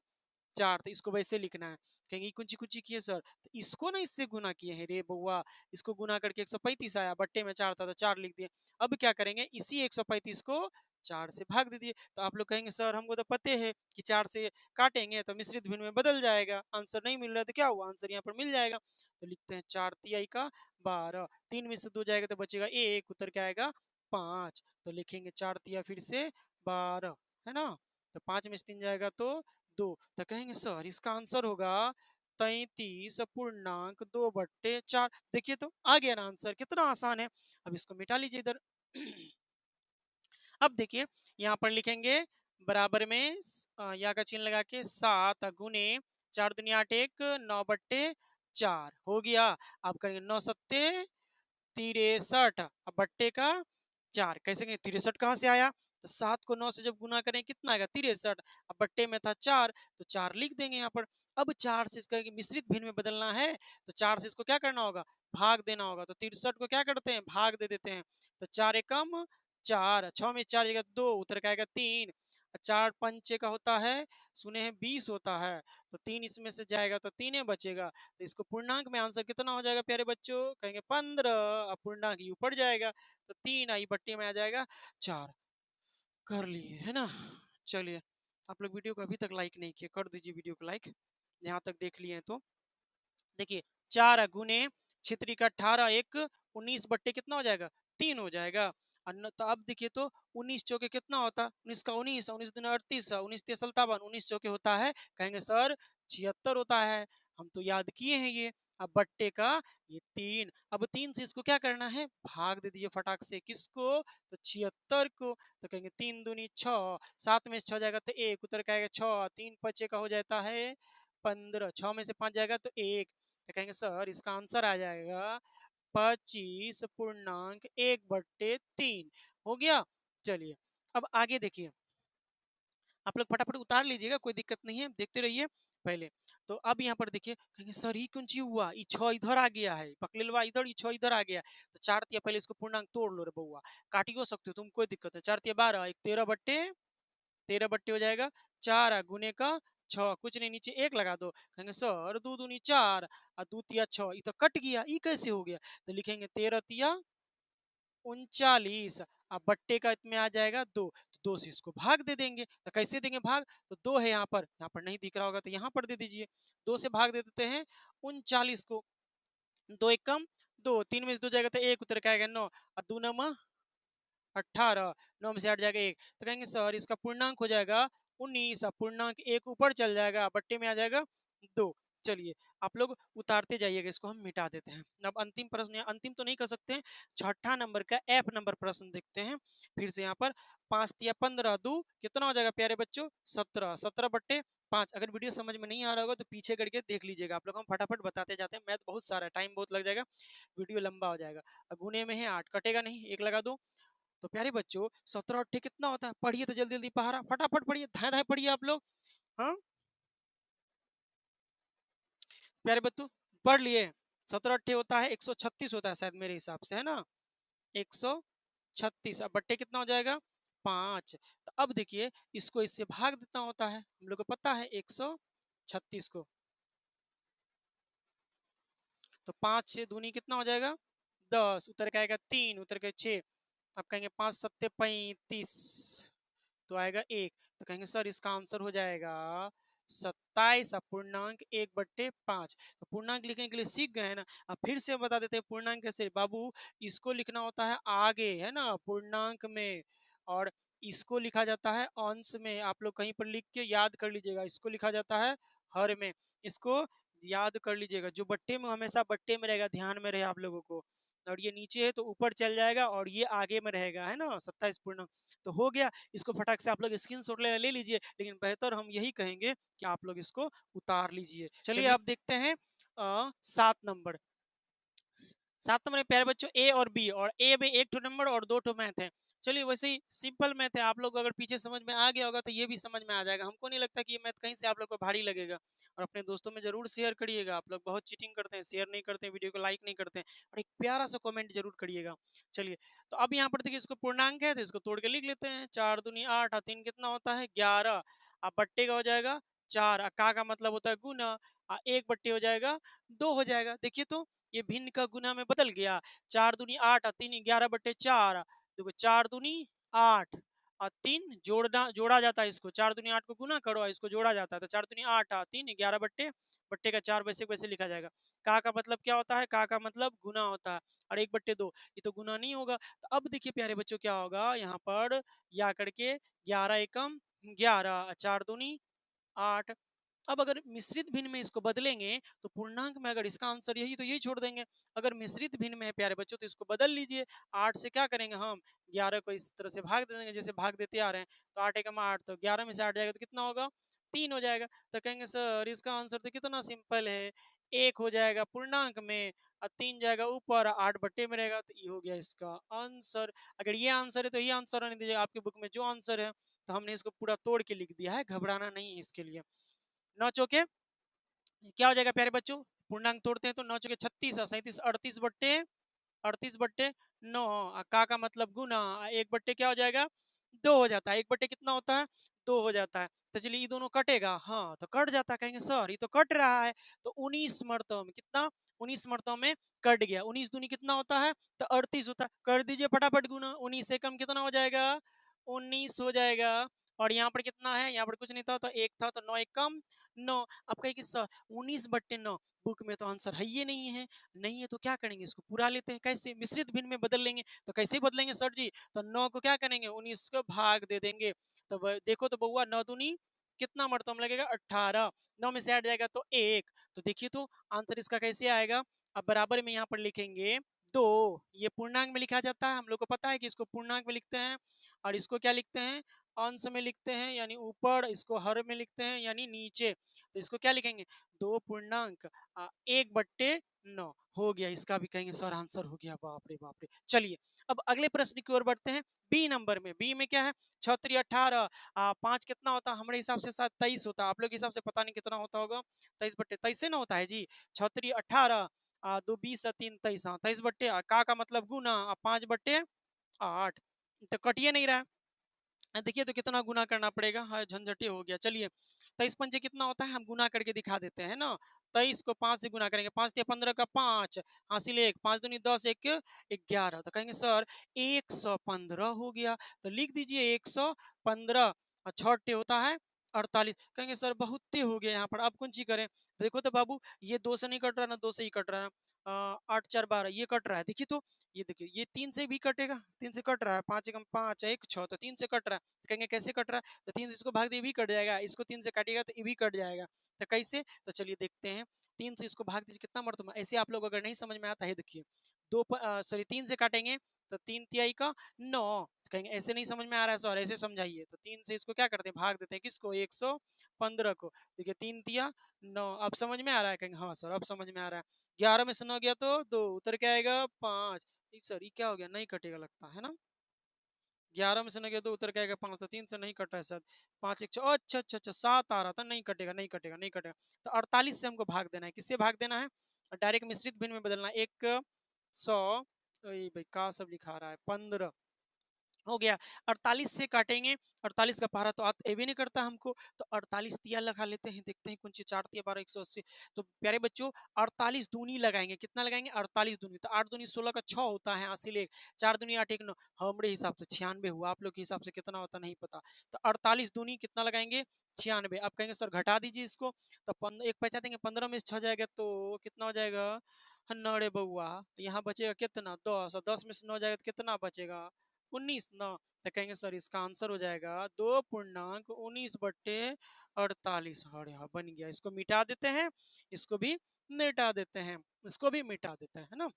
4, तो इसको वैसे लिखना है। कहेंगे कुंची कुंची किए सर, तो इसको ना इससे गुना किए हैं रे बउआ, इसको गुना करके 135 आया, बट्टे में 4 था तो 4 लिख दिए। अब क्या करेंगे इसी 135 को 4 से भाग दीजिए। तो आप लोग कहेंगे सर हमको तो पते है कि 4 से काटेंगे तो मिश्रित भिन्न में बदल जाएगा, आंसर नहीं मिल रहा है तो क्या हुआ आंसर यहाँ पर मिल जाएगा। तो लिखते हैं 4 तिहाई का 12, 3 में से 2 जाएगा तो बचेगा 1, उतर के आएगा 5, तो लिखेंगे 4 तिया फिर से 12, है ना। तो 5 में से 3 जाएगा तो 2, तो कहेंगे सर इसका आंसर होगा 33.2/4। देखिए तो आ गया ना आंसर, कितना आसान है। अब इसको मिटा लीजिए इधर। अब देखिए यहाँ पर लिखेंगे बराबर में या का चिन्ह लगा के 7 गुने 4 दुनिया 8 1 9/4 हो गया। अब करेंगे 9 सत्ते 63, अब बट्टे का 4, कैसे कहेंगे 63 कहाँ से आया, तो 7 को 9 से जब गुना करें कितना आएगा 63, अब बट्टे में था 4 तो 4 लिख देंगे यहाँ पर। अब 4 से इसका मिश्रित भिन्न में बदलना है, तो 4 से इसको क्या करना होगा भाग देना होगा, तो 63 को क्या करते हैं भाग दे देते हैं। तो 4 एकम 4, 6 में 4 जगह 2, उतर का आएगा 3, 4 पंचे का होता है सुने हैं 20 होता है, तो 3 इसमें से जाएगा तो 3 बचेगा। तो इसको पूर्णांक में आंसर कितना हो जाएगा प्यारे बच्चों, कहेंगे 15, अब पूर्णांक यू पड़ जाएगा, तो 3 आई बट्टी में आ जाएगा 4। कर लिए है ना। चलिए आप लोग वीडियो को अभी तक लाइक नहीं किए, कर दीजिए वीडियो को लाइक, यहाँ तक देख लिए हैं तो। देखिए 4 गुने छित्री का 18 एक 19 बट्टे कितना हो जाएगा 3 हो जाएगा। तो अब देखिए तो 19 चौके कितना होता है 19 का 19, 19 दूना 38, 19 तिया 57, 19 चौके होता है कहेंगे सर 76 होता है, हम तो याद किए हैं ये। अब बट्टे का ये 3, अब 3 से इसको क्या करना है भाग दे दीजिए फटाक से, किसको तो 76 को, तो कहेंगे 3 दूनी 6, 7 में से 6 जाएगा तो 1, उतर का आएगा 6, 3 बचे का हो जाता है 15, 6 में से 5 जाएगा तो 1, तो कहेंगे सर इसका आंसर आ जाएगा 25.1/3 हो गया। चलिए अब आगे देखिए, आप लोग फटाफट उतार लीजिएगा, कोई दिक्कत नहीं है, देखते रहिए पहले। तो अब यहाँ पर देखिए, कहेंगे सर ये कौन चीज हुआ, ये 6 इधर आ गया है, पकड़ेलवा इधर, ये 6 इधर आ गया। तो 4 तिया पहले इसको पूर्णांक तोड़ लो रे बउआ, काटियो सकते हो तुम, कोई दिक्कत है। 4 तिया 12, एक 13 बट्टे हो जाएगा। 4 गुने का 6, कुछ नहीं नीचे 1 लगा दो। कहेंगे सर 2 दूनी 4 और 2 तिया 6, ये तो कट गया, ये कैसे हो गया। तो लिखेंगे 13 तिया 39, अब बट्टे का इसमें आ जाएगा 2, तो 2 से इसको भाग दे देंगे। तो कैसे देंगे भाग, तो 2 है यहाँ पर नहीं दिख रहा होगा तो यहाँ पर दे दीजिए। 2 से भाग दे देते हैं 39 को, 2 एकम 2, 3 में से 2 जाएगा तो 1, उत्तर का आएगा 9, और 2 नमा 18, 9 में से 8 जाएगा 1। तो कहेंगे सर इसका पूर्णांक हो जाएगा 19, पूर्णांक 1 ऊपर चल जाएगा, बट्टे में आ जाएगा 2। चलिए आप लोग उतारते जाइएगा, इसको हम मिटा देते हैं। अब अंतिम प्रश्न, अंतिम तो नहीं कर सकते हैं, छठा नंबर का एफ नंबर प्रश्न देखते हैं। फिर से यहाँ पर 5 तिया 15, 2 कितना हो जाएगा प्यारे बच्चों, 17, 17/5। अगर वीडियो समझ में नहीं आ रहा होगा तो पीछे करके देख लीजिएगा, आप लोग हम फटाफट बताते जाते हैं, मैथ बहुत सारा टाइम बहुत लग जाएगा, वीडियो लंबा हो जाएगा। गुने में है 8, कटेगा नहीं, 1 लगा दो। तो प्यारे बच्चों 17 कितना होता है, पढ़िए तो जल्दी जल्दी पहाड़ा, फटाफट पढ़िए, धाए धाए पढ़िए आप लोग। हाँ प्यारे बच्चों पढ़ लिए, 17 होता है 136 होता है शायद मेरे हिसाब से, है ना, 136। अब बट्टे कितना हो जाएगा 5। तो अब देखिए इसको इससे भाग देता होता है, हम लोग को पता है 136 को। तो 5 से दूनी कितना हो जाएगा 10, उतर के आएगा 3, उतर के 6। अब कहेंगे 5 सत्ते 35, तो आएगा 1। तो कहेंगे सर इसका आंसर हो जाएगा 27.1/5। तो पूर्णांक लिखने के लिए सीख गए हैं ना। अब फिर से बता देते हैं पूर्णांक कैसे, बाबू इसको लिखना होता है आगे, है ना, पूर्णांक में, और इसको लिखा जाता है अंश में। आप लोग कहीं पर लिख के याद कर लीजिएगा, इसको लिखा जाता है हर में, इसको याद कर लीजिएगा। जो बट्टे में हमेशा बट्टे में रहेगा, ध्यान में रहे आप लोगों को। और ये नीचे है तो ऊपर चल जाएगा, और ये आगे में रहेगा, है ना, 27 पूर्णांक। तो हो गया, इसको फटाक से आप लोग स्क्रीनशॉट ले लीजिए, लेकिन बेहतर हम यही कहेंगे कि आप लोग इसको उतार लीजिए। चलिए अब देखते हैं 7 नंबर। 7 नंबर में प्यारे बच्चों ए और बी, और ए में 1 नंबर और 2 मैथ है। चलिए वैसे ही सिंपल मैथ है, आप लोग अगर पीछे समझ में आ गया होगा तो ये भी समझ में आ जाएगा। हमको नहीं लगता कि ये मैथ कहीं से आप लोग को भारी लगेगा। और अपने दोस्तों में जरूर शेयर करिएगा, आप लोग बहुत चीटिंग करते हैं, शेयर नहीं करते हैं, वीडियो को लाइक नहीं करते हैं, और एक प्यारा सा कमेंट जरूर करिएगा। चलिए तो अब यहाँ पर देखिए इसको पूर्णांक है तो इसको तोड़ के लिख लेते हैं। 4 दूनी 8 और 3 कितना होता है 11। अब बट्टे का हो जाएगा 4, का मतलब होता है गुना, 1 बट्टे हो जाएगा 2 हो जाएगा। देखिए तो ये भिन्न का गुना में बदल गया। 4 दूनी 8 और 3 11/4। देखो 4 दूनी 8 और 3 जोड़ा जाता है, इसको 4 दूनी 8 को गुना करो, इसको जोड़ा जाता है, तो 4 दूनी 8 और 3 11 बट्टे, बट्टे का 4 वैसे वैसे लिखा जाएगा। का मतलब क्या होता है, का मतलब गुना होता है, और 1/2 ये तो गुना नहीं होगा। तो अब देखिए प्यारे बच्चों क्या होगा यहाँ पर, या करके 11 एकम 11, 4 दूनी 8। अब अगर मिश्रित भिन्न में इसको बदलेंगे तो पूर्णांक में अगर इसका आंसर यही तो यही छोड़ देंगे। अगर मिश्रित भिन्न में है प्यारे बच्चों तो इसको बदल लीजिए। 8 से क्या करेंगे हम, 11 को इस तरह से भाग दे देंगे जैसे भाग देते आ रहे हैं। तो 8 एकम 8, तो 11 में से 8 जाएगा तो कितना होगा 3 हो जाएगा। तो कहेंगे सर इसका आंसर तो कितना सिंपल है, 1 हो जाएगा पूर्णांक में और 3 जाएगा ऊपर, 8 बट्टे में रहेगा, तो ये हो गया इसका आंसर। अगर ये आंसर है तो ये आंसर आने दीजिए आपके बुक में जो आंसर है। तो हमने इसको पूरा तोड़ के लिख दिया है, घबराना नहीं है इसके लिए। 9 चौके क्या हो जाएगा प्यारे बच्चों, पूर्णांक तोड़ते हैं तो 9 चौके 36 और 37, 38/9। का मतलब गुना, 1 बट्टे क्या हो जाएगा 2 हो जाता है, 1 बट्टे कितना होता है 2 हो जाता है। तो चलिए ये दोनों कटेगा, हाँ तो कट जाता है। कहेंगे सर ये तो कट रहा है, तो 19 मरतबा में कितना, 19 मरतबा में कट गया। 19 दूनी कितना होता है तो 38 होता है, कर दीजिए फटाफट गुना, 19 से कम कितना हो जाएगा 19 हो जाएगा। और यहाँ पर कितना है, यहाँ पर कुछ नहीं था तो 1 था, तो 9 एक कम 9। अब कहेंगे सर 19/9 बुक में तो आंसर है ये नहीं है, नहीं है तो क्या करेंगे, इसको पूरा लेते हैं। कैसे, मिश्रित भिन्न में बदल लेंगे। तो कैसे बदलेंगे सर जी, तो 9 को क्या करेंगे 19 को भाग दे देंगे। तो देखो तो बउआ 9 दूनी कितना मरतबा में लगेगा 18, 9 में से 8 जाएगा तो 1। तो देखिए तो आंसर इसका कैसे आएगा। अब बराबर में यहाँ पर लिखेंगे 2, ये पूर्णांक में लिखा जाता है, हम लोग को पता है कि इसको पूर्णांक में लिखते हैं, और इसको क्या लिखते हैं अंश में लिखते हैं यानी ऊपर, इसको हर में लिखते हैं यानी नीचे। तो इसको क्या लिखेंगे, 2.1/9 हो गया। इसका भी कहेंगे सर आंसर हो गया। बाप रे बाप रे। चलिए अब अगले प्रश्न की ओर बढ़ते हैं। बी नंबर में, बी में क्या है, 6×3 = 18, 5 कितना होता है, हमारे हिसाब से शायद 23 होता है, आप लोग के हिसाब से पता नहीं कितना होता होगा। 23/23 से ना होता है जी। 6×3 = 18, 2 20 3 23, 23/, का मतलब गुना, 5/8। तो कटिए नहीं रहा है। देखिए तो कितना गुना करना पड़ेगा, हाँ झंझटे हो गया। चलिए 23 पंचे कितना होता है, हम गुना करके दिखा देते हैं ना। 23 को 5 से गुना करेंगे, 5×3 = 15 का 5 हासिल 1, 5×2 = 10, 1 11। तो कहेंगे सर 115 हो गया। तो लिख दीजिए 115। और 6 होता है 48। कहेंगे सर बहुत हो गया यहाँ पर, अब कौन सी करें। देखो तो बाबू, ये 2 से नहीं कट रहा ना, 2 से ही कट रहा है। 8×4 = 12, ये कट रहा है। देखिए तो ये देखिए, ये 3 से भी कटेगा, 3 से कट रहा है। 5×1 = 5, 1 6, तो 3 से कट रहा है। तो कहेंगे कैसे कट रहा है, तो 3 से इसको भाग दिए भी कट जाएगा, इसको 3 से काटिएगा तो ये भी कट जाएगा। तो कैसे, तो चलिए देखते हैं। 3 से इसको भाग दीजिए, कितना मरतबा। ऐसे आप लोग अगर नहीं समझ में आता है, देखिए 3 से काटेंगे तो 3×3 = 9। कहेंगे ऐसे नहीं समझ में आ रहा है सर, ऐसे समझाइए। तो 3 से इसको क्या करते हैं, भाग देते हैं, किसको, 115 को। देखिए 3×3 = 9। अब समझ में आ रहा है, कहेंगे हाँ सर अब समझ में आ रहा है। 11 में से 9 गया तो 2, उतर के आएगा 5। सर ये क्या हो गया, नहीं कटेगा लगता है ना। 11 में से 9 गया तो उतर के आएगा 5, तो 3 से नहीं कट रहा है सर। 5×1 = 6, अच्छा अच्छा अच्छा 7 आ रहा था, नहीं कटेगा नहीं कटेगा नहीं कटेगा। तो 48 से हमको भाग देना है, किससे भाग देना है, डायरेक्ट मिश्रित भिन्न में बदलना। 100, भाई का सब लिखा रहा है, 15 हो गया। 48 से काटेंगे, 48 का पहाड़ा तो ये भी नहीं करता हमको, तो 48 तिया लगा लेते हैं, देखते हैं कौन सी 4 तिया 12, 180। तो प्यारे बच्चों 48 दूनी लगाएंगे, कितना लगाएंगे, 48 दूनी। तो 8 दूनी 16 का 6 होता है, हासिल 1, 4 दूनी 8, 1 9। हमारे हिसाब से 96 हुआ, आप लोग के हिसाब से कितना होता नहीं पता। तो 48 दूनी कितना लगाएंगे, 96। अब कहेंगे सर घटा दीजिए इसको, तो एक पैसा देंगे, 15 में से 6 जाएगा तो कितना हो जाएगा, नड़े बउआ। तो यहाँ बचेगा कितना, 10, और 10 में से 9 जाएगा तो कितना बचेगा, 19 ना। तो कहेंगे सर इसका आंसर हो जाएगा 2.19/48। अरे हाँ बन गया। इसको मिटा देते हैं, इसको भी मिटा देते हैं, इसको भी मिटा देते हैं ना।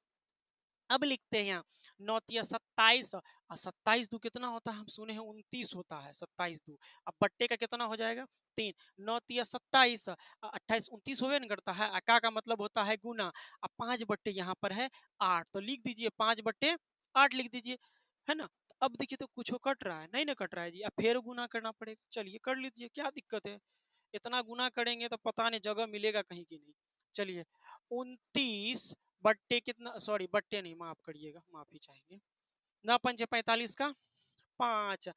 अब लिखते हैं यहाँ 9×3 = 27, और 27 दू कितना होता है, हम सुने हैं 29 होता है, 27 दू। अब बट्टे का कितना हो जाएगा, 3। 9×3 = 27, 28 29 होवे नहीं करता है, का मतलब होता है गुना। अब 5/, यहाँ पर है 8, तो लिख दीजिए 5/8 लिख दीजिए, है ना। तो अब देखिए तो कुछ कट रहा है, नहीं ना कट रहा है जी, अब फिर गुना करना पड़ेगा। चलिए कर लीजिए, क्या दिक्कत है, इतना गुना करेंगे तो पता नहीं जगह मिलेगा कहीं की नहीं। चलिए 29 कितना, सॉरी बट्टे नहीं, माफ करिएगा, माफी चाहेंगे। 9×5 = 45 का 5,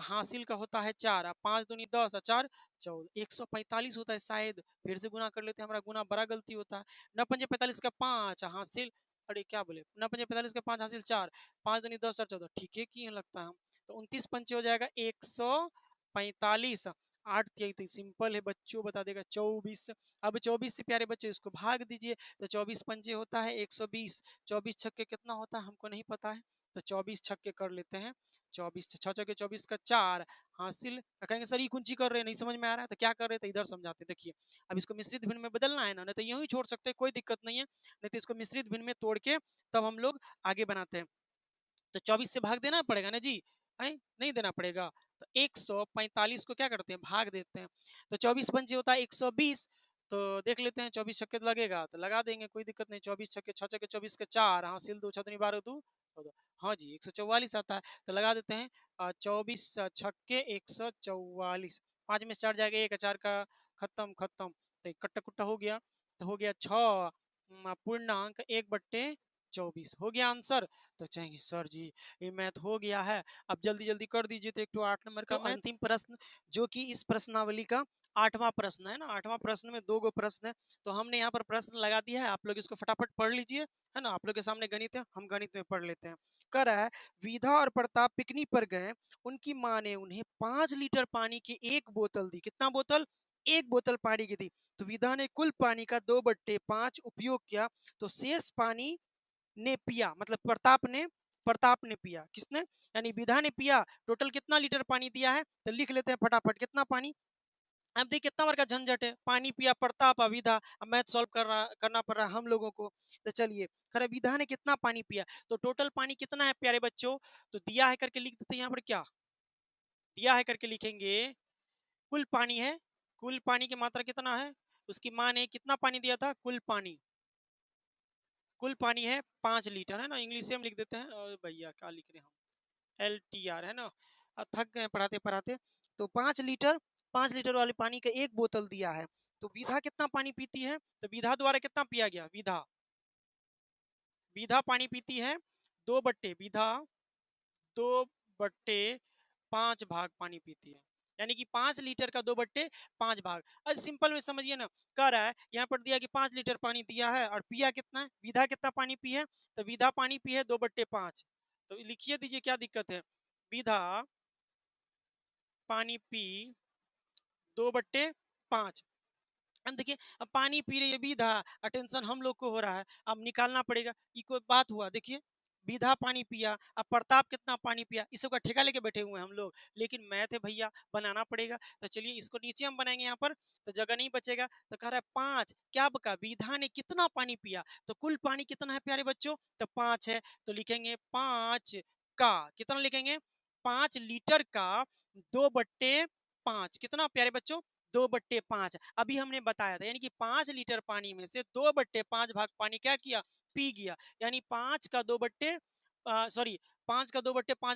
हासिल का होता है 4, 5×2 = 10, 4×4 = 145 होता है शायद, फिर से गुना कर लेते हैं, हमारा गुना बड़ा गलती होता है। 9×5 = 45 का 5 हासिल, अरे क्या बोले, 9×5 = 45 का 5 हासिल 4, 5×2 = 10, 4×14 ठीक है किए लगता है हम। तो 29 पंचे हो जाएगा 145। 8 यही तो सिंपल है बच्चों, बता देगा 24। अब 24 से प्यारे बच्चों इसको भाग दीजिए, तो 24 पंचे होता है 120। 24 छक्के कितना होता है हमको नहीं पता है, तो 24 छक्के कर लेते हैं। 24 6×6 = 24 का 4 हासिल। कहेंगे सर ये कुंची कर रहे हैं, नहीं समझ में आ रहा है, तो क्या कर रहे थे इधर समझाते। देखिए अब इसको मिश्रित भिन्न में बदलना है ना, नहीं तो यूं ही छोड़ सकते हैं, कोई दिक्कत नहीं है। नहीं तो इसको मिश्रित भिन्न में तोड़ के तब हम लोग आगे बनाते हैं। तो 24 से भाग देना पड़ेगा ना जी, नहीं देना पड़ेगा। तो 145 को क्या करते हैं, भाग देते हैं। तो 24 पंचे होता है 120। तो देख लेते हैं 24 छक्के तो लगेगा, तो लगा देंगे, कोई दिक्कत नहीं। 24 छक्के 6×6 = 24 का 4 हासिल 2, 6×2 = 12, 2 14। हाँ जी 144 आता है, तो लगा देते हैं 24 छक्के 144। 5 में से 4 जाएगा, 1 4 का खत्म खत्म, तो कट्टा कुट्टा हो गया। तो हो गया 6 पूर्णांक 1/24 हो गया आंसर। तो चाहेंगे सर जी ये मैथ हो गया है, अब जल्दी जल्दी कर दीजिए। तो एक तो 8 नंबर का अंतिम प्रश्न, जो कि इस प्रश्नावली का 8वां प्रश्न है ना। 8वां प्रश्न में 2 गो प्रश्न है, तो हमने यहाँ पर प्रश्न लगा दिया है, आप लोग इसको फटाफट पढ़ लीजिए, है ना। आप लोग के सामने गणित है, हम गणित में पढ़ लेते हैं। कह रहा है विधा और प्रताप पिकनिक पर गए, उनकी माँ ने उन्हें 5 लीटर पानी की एक बोतल दी। कितना बोतल, एक बोतल पानी की दी। तो विधा ने कुल पानी का 2/5 उपयोग किया, तो शेष पानी ने पिया, मतलब प्रताप ने पिया, किसने, यानी विधा ने पिया। टोटल कितना लीटर पानी दिया है, तो लिख लेते हैं फटाफट कितना पानी। अब देखिए कितना बार का झंझट है, पानी पिया प्रताप विधा, अब मैथ सॉल्व करना पड़ रहा है हम लोगों को। तो चलिए खैर विधा ने कितना पानी पिया, तो टोटल पानी कितना है प्यारे बच्चों, तो दिया है करके लिख देते हैं यहाँ पर क्या, दिया है करके लिखेंगे। कुल पानी है, कुल पानी की मात्रा कितना है, उसकी मां ने कितना पानी दिया था, कुल पानी, कुल पानी है 5 लीटर, है ना। इंग्लिश से हम लिख देते हैं, और भैया क्या लिख रहे हैं हम, LTR, है ना। अब थक गए पढ़ाते पढ़ाते। तो 5 लीटर, 5 लीटर वाले पानी का एक बोतल दिया है। तो विधा कितना पानी पीती है, तो विधा द्वारा कितना पिया गया, विधा, विधा पानी पीती है 2/, विधा 2/5 पानी पीती है, यानी कि 5 लीटर का 2/5 अब सिंपल में समझिए ना। कह रहा है यहाँ पर दिया कि 5 लीटर पानी दिया है और पिया कितना है, विधा कितना पानी पी है, तो विधा पानी पी है 2/5। तो लिखिए दीजिए क्या दिक्कत है, विधा पानी पी 2/5। अब देखिए, अब पानी पी रही है विधा, अटेंशन हम लोग को हो रहा है, अब निकालना पड़ेगा। ये कोई बात हुआ, देखिए विधा पानी पिया, अब प्रताप कितना पानी पिया, इस सब का ठेका लेके बैठे हुए हैं हम लोग, लेकिन मैथ है भैया, बनाना पड़ेगा। तो चलिए इसको नीचे हम बनाएंगे, यहाँ पर तो जगह नहीं बचेगा। तो कह रहा है 5, क्या बका, विधा ने कितना पानी पिया, तो कुल पानी कितना है प्यारे बच्चों, तो 5 है। तो लिखेंगे 5 का, कितना लिखेंगे, 5 लीटर का 2/5, कितना प्यारे बच्चों, 2/5। अभी हमने बताया था, यानी कि 5 लीटर पानी में से 2/5 भाग पानी क्या किया, पी गया, यानी 5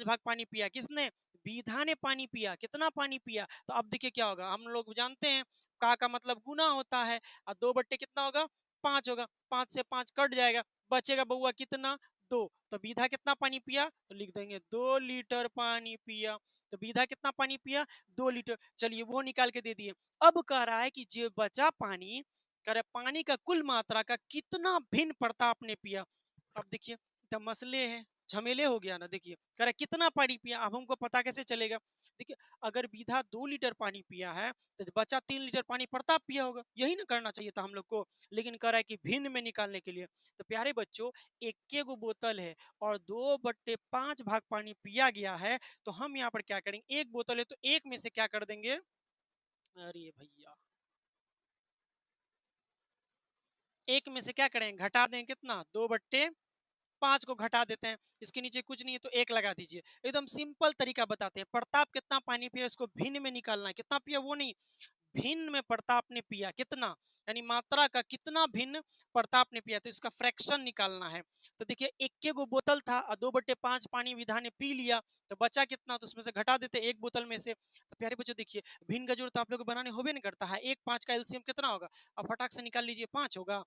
भाग पानी पिया किसने, विधा ने पानी पिया, कितना पानी पिया। तो अब देखिए क्या होगा, हम लोग जानते हैं का मतलब गुना होता है, और 2/, कितना होगा, 5 होगा, 5 से 5 कट जाएगा, बचेगा बउआ कितना, 2। तो विधा कितना पानी पिया, तो लिख देंगे 2 लीटर पानी पिया। तो विधा कितना पानी पिया, 2 लीटर। चलिए वो निकाल के दे दिए। अब कह रहा है कि जो बचा पानी, कह रहा है पानी का कुल मात्रा का कितना भिन्न प्रताप ने पिया। अब देखिए तो मसले हैं, झमेले हो गया ना। देखिए कह रहा है कितना पानी पिया, अब हमको पता कैसे चलेगा। देखिए अगर विधा 2 लीटर पानी पिया है, तो बचा 3 लीटर पानी प्रताप पिया होगा, यही ना करना चाहिए था हम लोग को। लेकिन कह रहा है कि भिन्न में निकालने के लिए। तो प्यारे बच्चों, एक गो बोतल है और 2/5 भाग पानी पिया गया है, तो हम यहाँ पर क्या करेंगे, एक बोतल है तो एक में से क्या कर देंगे, अरे भैया एक में से क्या करेंगे, घटा दें, कितना, 2/5 को घटा देते हैं। इसके नीचे कुछ नहीं है तो एक लगा दीजिए। एकदम सिंपल तरीका बताते हैं, प्रताप कितना पानी पिया इसको भिन्न में निकालना है, कितना पिया वो नहीं, भिन्न में प्रताप ने पिया कितना, यानी मात्रा का कितना भिन्न प्रताप ने पिया, तो इसका फ्रैक्शन निकालना है। तो देखिए एक गो बोतल था और 2/5 पानी विधा ने पी लिया, तो बचा कितना, तो उसमें से घटा देते एक बोतल में से। तो प्यारे बच्चों देखिए, भिन्न का जोड़ तो आप लोग को बनाने होबे नहीं करता है, 1 5 का एलसीएम कितना होगा, अब फटाक से निकाल लीजिए, 5 होगा।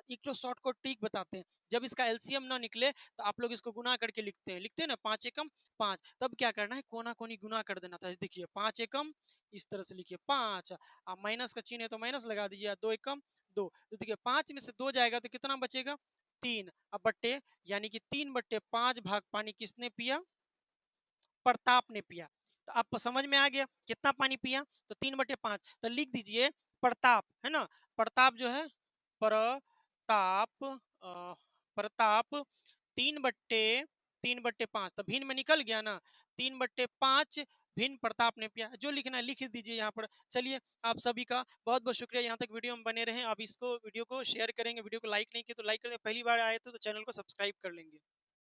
एक तो शॉर्टकट ट्रिक बताते हैं, जब इसका एलसीएम ना निकले तो आप लोग इसको गुना करके लिखते हैं ना, 5 एकम 5, तब क्या करना है, कोना कोनी गुना कर देना था। देखिए 5 एकम, इस तरह से लिखिए 5, आप माइनस का चिन्ह है तो माइनस लगा दीजिए, 2 एकम 2। तो देखिए 5 में से 2 जाएगा तो कितना बचेगा, 3। अब बट्टे, यानी कि 3/5 भाग पानी किसने पिया, प्रताप ने पिया। तो आपको समझ में आ गया कितना पानी पिया, तो 3/5। तो लिख दीजिए प्रताप, है ना, प्रताप जो है, प्रताप, प्रताप 3/5, तो भिन्न में निकल गया ना, 3/5 भिन्न प्रताप ने पिया, जो लिखना है लिख दीजिए यहाँ पर। चलिए आप सभी का बहुत बहुत शुक्रिया, यहाँ तक वीडियो में बने रहे। आप इसको वीडियो को शेयर करेंगे, वीडियो को लाइक नहीं किया तो लाइक करें, पहली बार आए थे तो चैनल को सब्सक्राइब कर लेंगे।